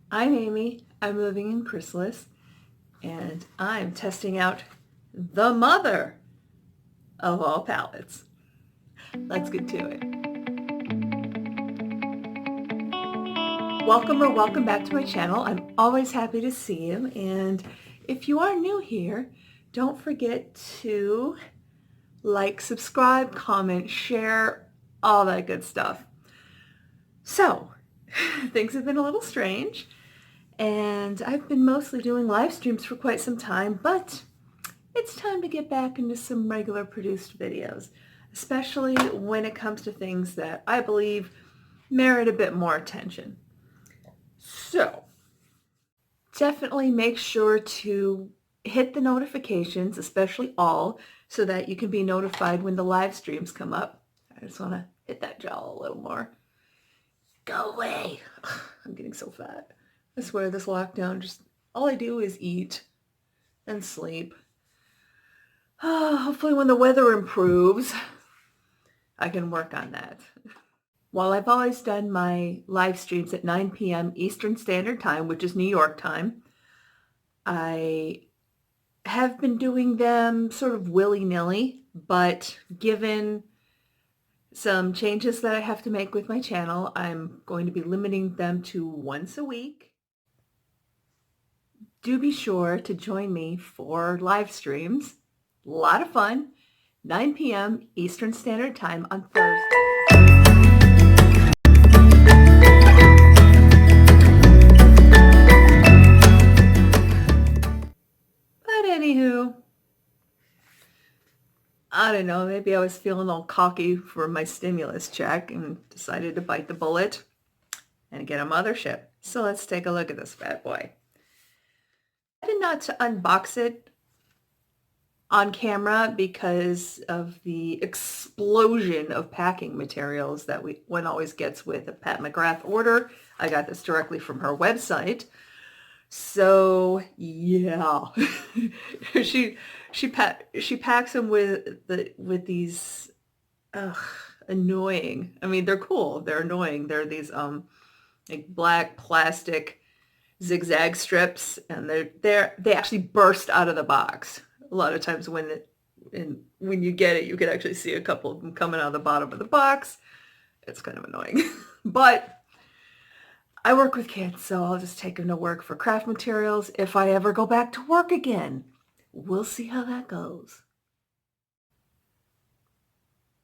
I'm Amy, I'm living in Chrysalis, and I'm testing out the mother of all palettes. Let's get to it. Welcome or welcome back to my channel. I'm always happy to see you, and if you are new here, don't forget to like, subscribe, comment, share, all that good stuff. So, things have been a little strange, and I've been mostly doing live streams for quite some time, but it's time to get back into some regular produced videos, especially when it comes to things that I believe merit a bit more attention. So definitely make sure to hit the notifications, especially all, so that you can be notified when the live streams come up. I just want to hit that jowl a little more. Go away. I'm getting so fat. I swear this lockdown, just all I do is eat and sleep. Hopefully when the weather improves, I can work on that. While I've always done my live streams at 9 p.m. Eastern Standard Time, which is New York time, I have been doing them sort of willy-nilly, but given some changes that I have to make with my channel, I'm going to be limiting them to once a week. Do be sure to join me for live streams. A lot of fun. 9 p.m. Eastern Standard Time on Thursday. But anywho, I don't know, maybe I was feeling all cocky for my stimulus check and decided to bite the bullet and get a Mothership. So let's take a look at this bad boy. I did not unbox it on camera because of the explosion of packing materials that one always gets with a Pat McGrath order. I got this directly from her website. So yeah, she packs them with these annoying. I mean, they're cool. They're annoying. They're these like black plastic zigzag strips, and they actually burst out of the box. A lot of times when you get it, you can actually see a couple of them coming out of the bottom of the box. It's kind of annoying, but I work with kids, so I'll just take them to work for craft materials if I ever go back to work again. We'll see how that goes.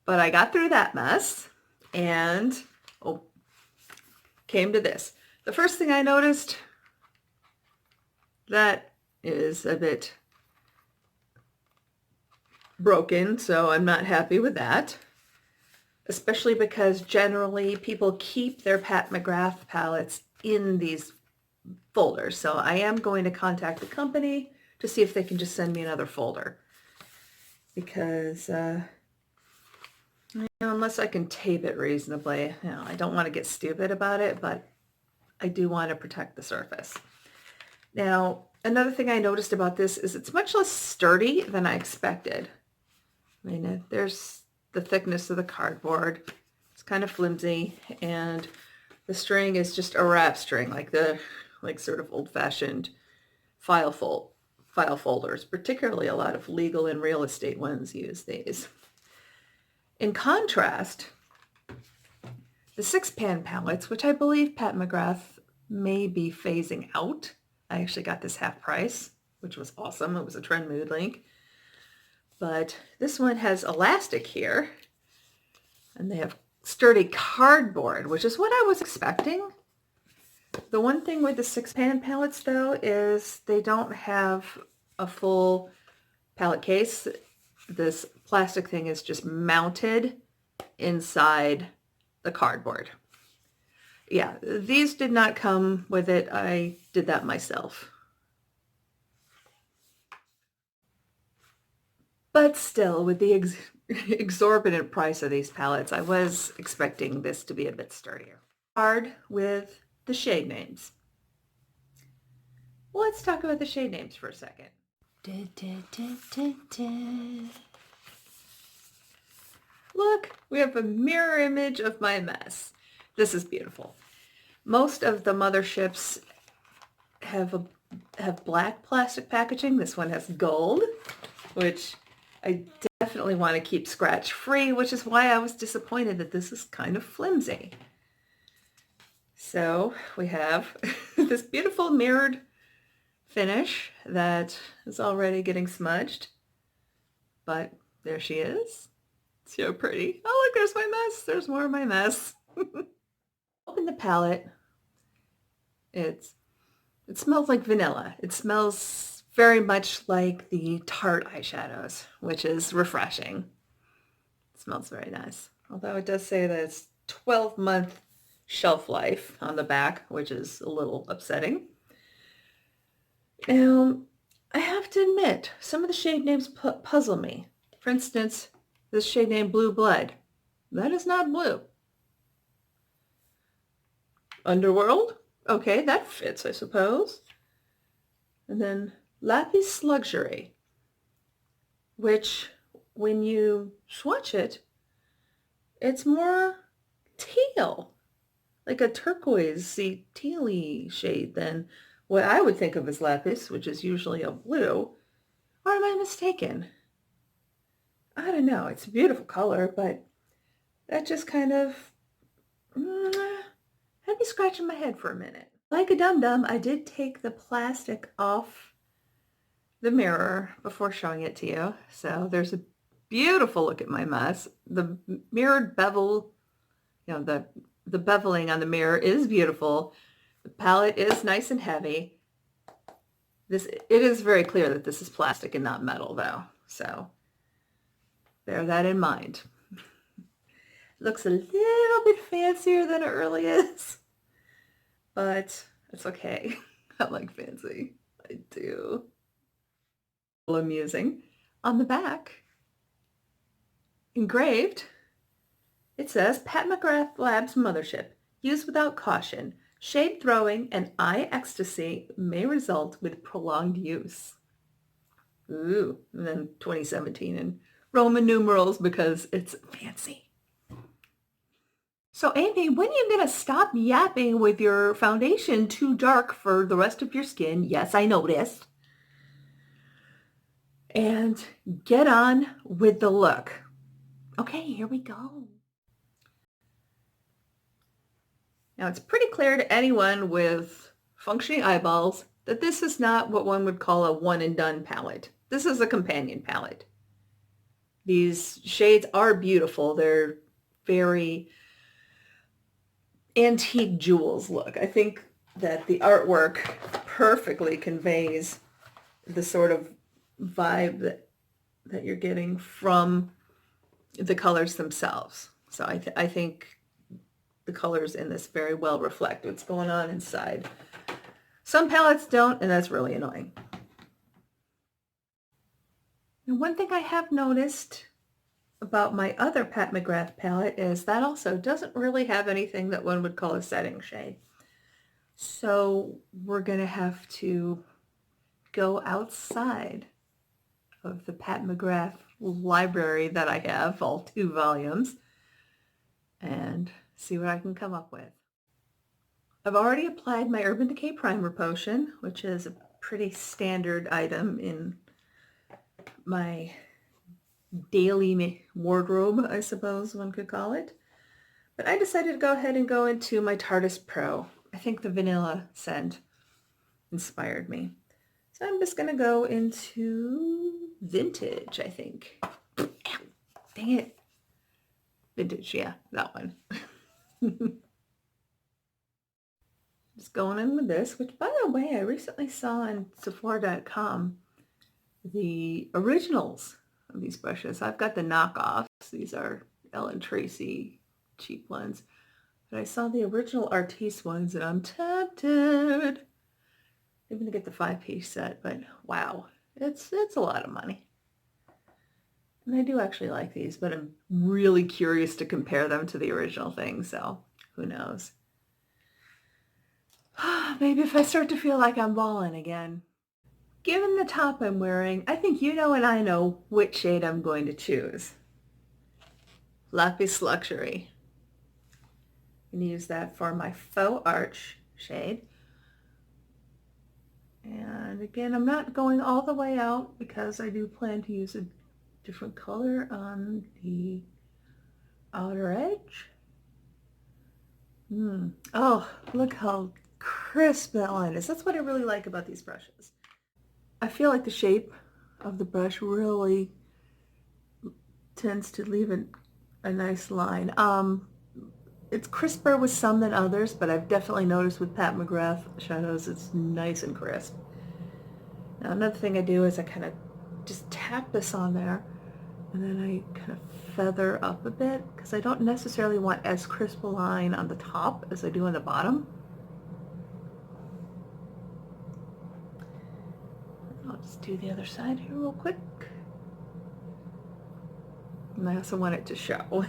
But I got through that mess and came to this. The first thing I noticed, that is a bit broken, so I'm not happy with that. Especially because generally people keep their Pat McGrath palettes in these folders. So I am going to contact the company to see if they can just send me another folder. Because unless I can tape it reasonably, I don't want to get stupid about it, but I do want to protect the surface. Now, another thing I noticed about this is it's much less sturdy than I expected. I mean, there's the thickness of the cardboard. It's kind of flimsy, and the string is just a wrap string, like sort of old-fashioned file folders. Particularly a lot of legal and real estate ones use these. In contrast, the 6-pan palettes, which I believe Pat McGrath may be phasing out. I actually got this half price, which was awesome. It was a Trend Mood link. But this one has elastic here, and they have sturdy cardboard, which is what I was expecting. The one thing with the 6-pan palettes, though, is they don't have a full palette case. This plastic thing is just mounted inside the cardboard. Yeah, these did not come with it. I did that myself. But still, with the exorbitant price of these palettes, I was expecting this to be a bit sturdier. Hard with the shade names. Well, let's talk about the shade names for a second. Look, we have a mirror image of my mess. This is beautiful. Most of the Motherships have black plastic packaging. This one has gold, which I definitely want to keep scratch free, which is why I was disappointed that this is kind of flimsy. So we have this beautiful mirrored finish that is already getting smudged, but there she is. So pretty. Oh, look, there's my mess. There's more of my mess. Open the palette. It smells like vanilla. It smells very much like the Tarte eyeshadows, which is refreshing. It smells very nice. Although it does say that it's 12-month shelf life on the back, which is a little upsetting. Now, I have to admit, some of the shade names puzzle me. For instance, this shade name Blue Blood. That is not blue. Underworld? Okay, that fits, I suppose. And then Lapis Luxury, which when you swatch it, it's more teal, like a turquoise-y, teal-y shade than what I would think of as lapis, which is usually a blue. Or am I mistaken? I don't know. It's a beautiful color, but that just kind of had me scratching my head for a minute. Like a dum-dum, I did take the plastic off the mirror before showing it to you. So there's a beautiful look at my mess. The mirrored bevel, the beveling on the mirror is beautiful. The palette is nice and heavy. It is very clear that this is plastic and not metal though. So bear that in mind. Looks a little bit fancier than it really is, but it's okay. I like fancy. I do. A little amusing. On the back, engraved, it says Pat McGrath Labs Mothership. Use without caution. Shade throwing and eye ecstasy may result with prolonged use. Ooh, and then 2017 in Roman numerals because it's fancy. So Amy, when are you going to stop yapping with your foundation too dark for the rest of your skin? Yes, I noticed. And get on with the look. Okay, here we go. Now it's pretty clear to anyone with functioning eyeballs that this is not what one would call a one and done palette. This is a companion palette. These shades are beautiful. They're very antique jewels look. I think that the artwork perfectly conveys the sort of vibe that you're getting from the colors themselves. So I think the colors in this very well reflect what's going on inside. Some palettes don't, and that's really annoying. Now, one thing I have noticed about my other Pat McGrath palette is that also doesn't really have anything that one would call a setting shade. So we're going to have to go outside of the Pat McGrath library that I have, all 2 volumes, and see what I can come up with. I've already applied my Urban Decay Primer Potion, which is a pretty standard item in my daily wardrobe, I suppose one could call it. But I decided to go ahead and go into my Tarte Pro. I think the vanilla scent inspired me. So I'm just going to go into Vintage, I think. Ow, dang it. Vintage, yeah, that one. Just going in with this, which by the way, I recently saw on Sephora.com the originals of these brushes. I've got the knockoffs. These are Ellen Tracy cheap ones. But I saw the original Artiste ones and I'm tempted. I'm going to get the 5-piece set, but wow, it's a lot of money. And I do actually like these, but I'm really curious to compare them to the original thing, so who knows. Maybe if I start to feel like I'm balling again. Given the top I'm wearing, I think you know and I know which shade I'm going to choose. Lapis Luxury. I'm going to use that for my Faux Arch shade. And again, I'm not going all the way out because I do plan to use a different color on the outer edge. Oh, look how crisp that line is. That's what I really like about these brushes. I feel like the shape of the brush really tends to leave a nice line. It's crisper with some than others, but I've definitely noticed with Pat McGrath shadows it's nice and crisp. Now another thing I do is I kind of just tap this on there, and then I kind of feather up a bit because I don't necessarily want as crisp a line on the top as I do on the bottom. I'll just do the other side here real quick. And I also want it to show,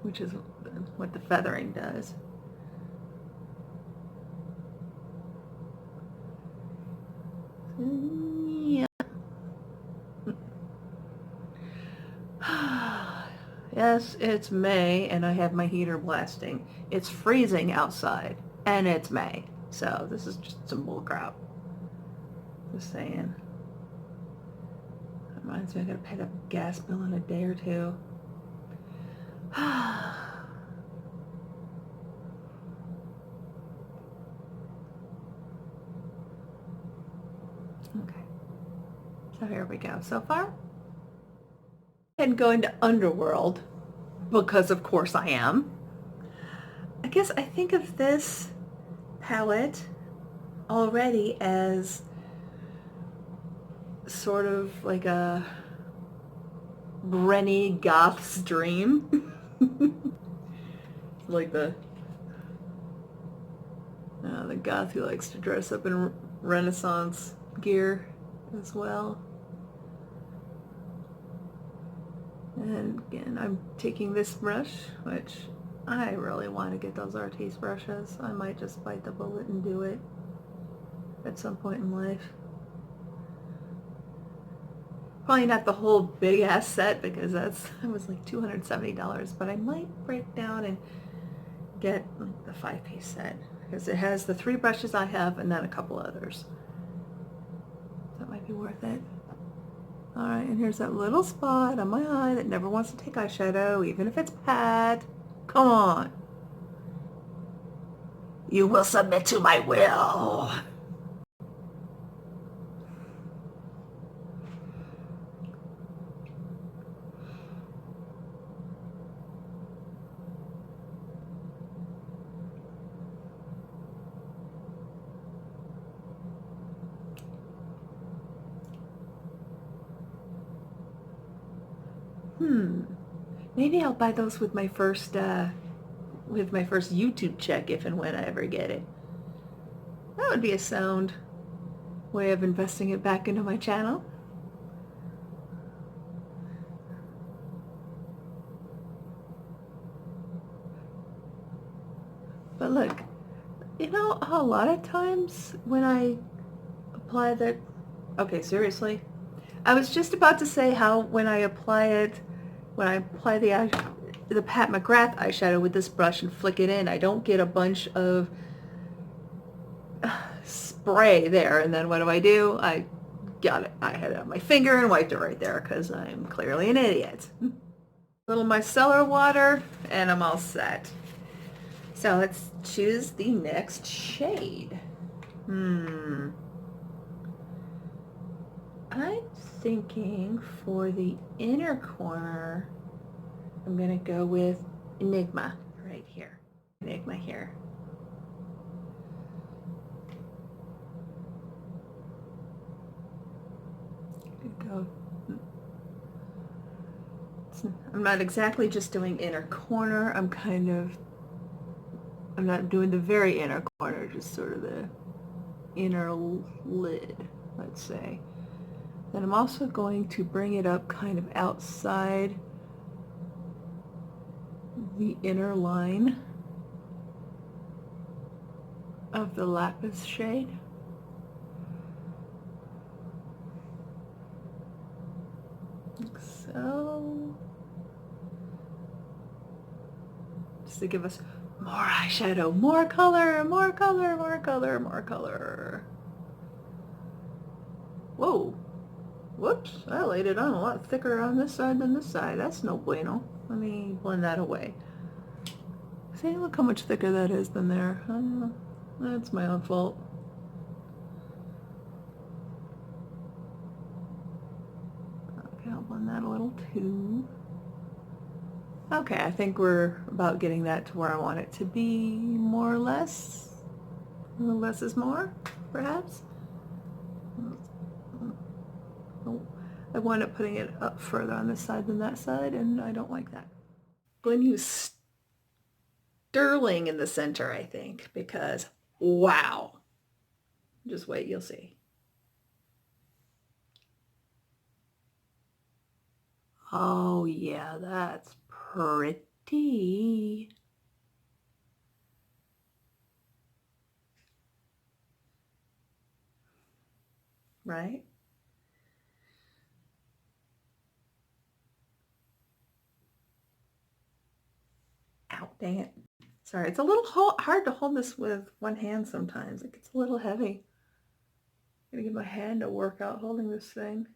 which is what the feathering does. Yeah. Yes, it's May and I have my heater blasting. It's freezing outside and it's May. So this is just some bull crap. Just saying. That reminds me I gotta pay that gas bill in a day or two. Okay. So here we go. So far, and go into Underworld because of course I am. I guess I think of this palette already as sort of like a Brenny goth's dream. Like the goth who likes to dress up in Renaissance gear as well. And again, I'm taking this brush, which I really want to get those Artiste brushes. I might just bite the bullet and do it at some point in life. Probably not the whole big ass set because that was like $270, but I might break down and get like the 5-piece set because it has the 3 brushes I have and then a couple others. That might be worth it. Alright, and here's that little spot on my eye that never wants to take eyeshadow, even if it's pat. Come on. You will submit to my will. Maybe I'll buy those with my first YouTube check if and when I ever get it. That would be a sound way of investing it back into my channel. But look, you know how a lot of times when I apply that, okay, seriously, I was just about to say how when I apply the Pat McGrath eyeshadow with this brush and flick it in, I don't get a bunch of spray there, and then what do? I got it. I had it on my finger and wiped it right there because I'm clearly an idiot. Little micellar water and I'm all set. So let's choose the next shade. I'm thinking for the inner corner, I'm gonna go with Enigma right here. Enigma here. Go. I'm not exactly just doing inner corner. I'm not doing the very inner corner, just sort of the inner lid, let's say. Then I'm also going to bring it up kind of outside the inner line of the lapis shade. Like so. Just to give us More eyeshadow, more color, more color, more color, more color. Whoa. Whoops, I laid it on a lot thicker on this side than this side. That's no bueno. Let me blend that away. See, look how much thicker that is than there. That's my own fault. Okay, I'll blend that a little too. Okay, I think we're about getting that to where I want it to be, more or less. Less is more, perhaps. Oh, I wound up putting it up further on this side than that side, and I don't like that. I'm going to use sterling in the center, I think, because wow. Just wait, you'll see. Oh yeah, that's pretty. Right? Ow, dang it. Sorry, it's a little hard to hold this with one hand sometimes. It gets a little heavy. I'm gonna give my hand a workout holding this thing.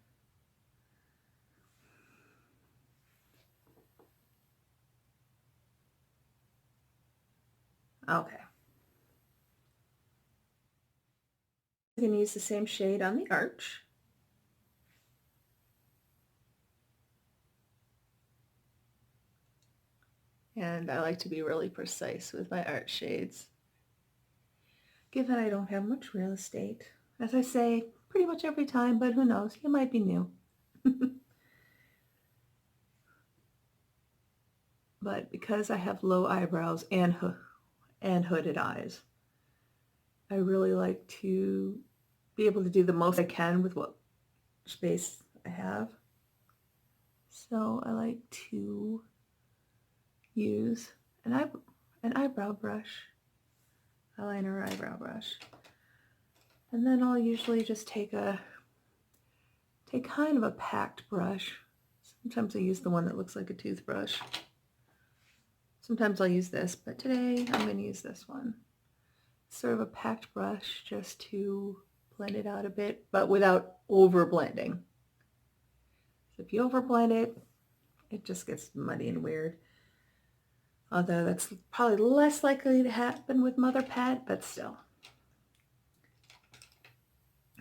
Okay. I'm gonna use the same shade on the arch. And I like to be really precise with my art shades, given I don't have much real estate. As I say pretty much every time, but who knows, you might be new. But because I have low eyebrows and hooded eyes, I really like to be able to do the most I can with what space I have. So I like to use an eyebrow brush, eyeliner eyebrow brush. And then I'll usually just take kind of a packed brush. Sometimes I use the one that looks like a toothbrush. Sometimes I'll use this, but today I'm going to use this one. Sort of a packed brush just to blend it out a bit, but without over blending. So if you over blend it, it just gets muddy and weird. Although that's probably less likely to happen with Mother Pad, but still.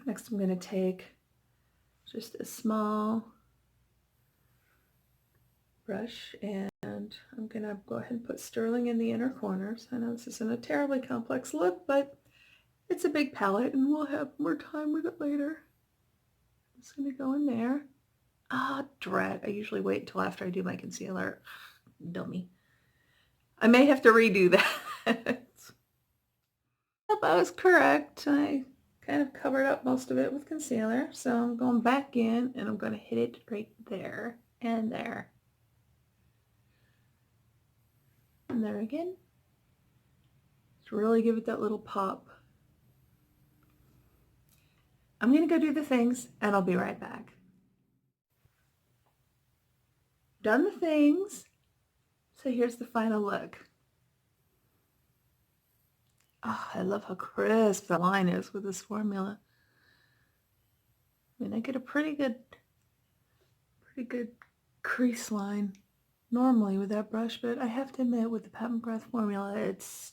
Next I'm going to take just a small brush and I'm going to go ahead and put sterling in the inner corners. I know this isn't a terribly complex look, but it's a big palette and we'll have more time with it later. I'm just going to go in there. Ah, drat. I usually wait until after I do my concealer. Dummy. I may have to redo that. Yep, I was correct. I kind of covered up most of it with concealer. So I'm going back in and I'm going to hit it right there and there. And there again. To really give it that little pop. I'm going to go do the things and I'll be right back. Done the things. So here's the final look. Oh, I love how crisp the line is with this formula. I mean, I get a pretty good crease line normally with that brush, but I have to admit with the McGrath formula, it's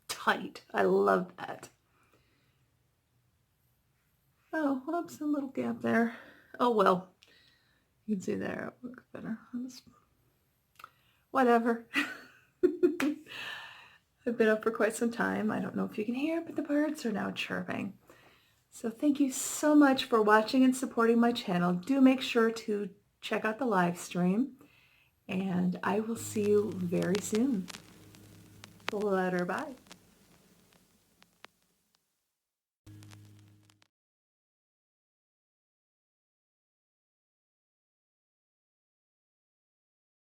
tight. I love that. Oh, whoops, a little gap there. Oh well, you can see there, it looks better. Whatever. I've been up for quite some time. I don't know if you can hear, but the birds are now chirping. So thank you so much for watching and supporting my channel. Do make sure to check out the live stream, and I will see you very soon. Later, bye.